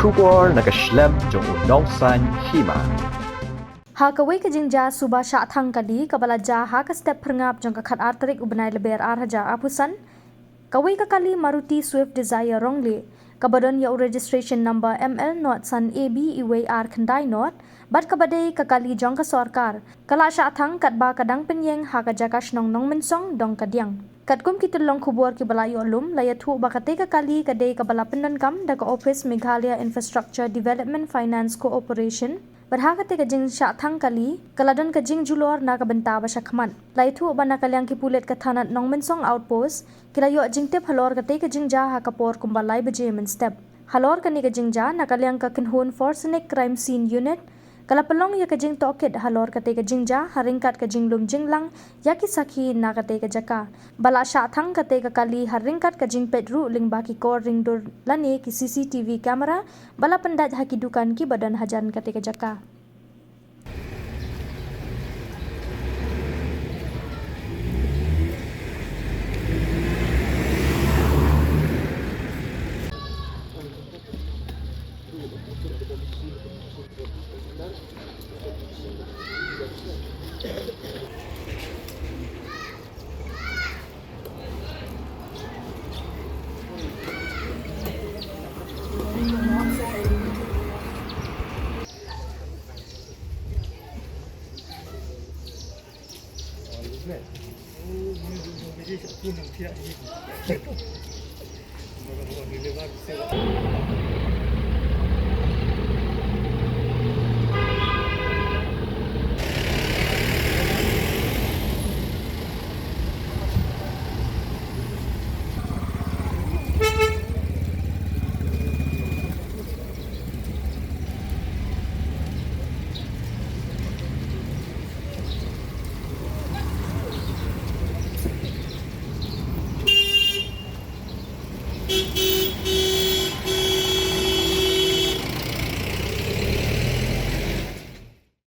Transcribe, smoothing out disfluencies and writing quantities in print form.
Shukor nakaslem jong unongsan Hima. Hakawai ke jingja suba sya thang kadi kabala ja ha ka step perngap jong ka khat arterik ubenai leber arhaja apusan kawai ka kali Maruti Swift Desire wrongly kabadon ya registration number ML not san AB iwe ar khandai not bat kabadai ka kali jong ka Sorkar kala sya thang kat ba kadang penyeng ha ka jakash Nongmensong dong kadiang kat kum kitulong khubor ki bala yolum laya thu ba kate ka kali kadai kabala pendan kam da ka office Meghalaya Infrastructure Development Finance Cooperation berhakate ka jing sya thang kali kaladon ka jing julor na ka benta ba syakman lai thu ba na kalyang ki Pulit ka thanat Nongmensong outpost kilayo jing tep halor kate ka jing ja ha kapor kumbalai beje men step halor ka ni ka jing ja na kalyang ka kinhun Forcenik crime scene unit kala pelong ya ka jing Tohkit halor kate ka jing ja haringkat ka jing lum jing lang ya ki sakhi na kate ka jaka bala sya thang kate ka kali haringkat ka jing petru ling ba ki kor ring dur lani ki CCTV kamera bala pendat haki dukan ki badan hajan kate ka jaka Oh, ini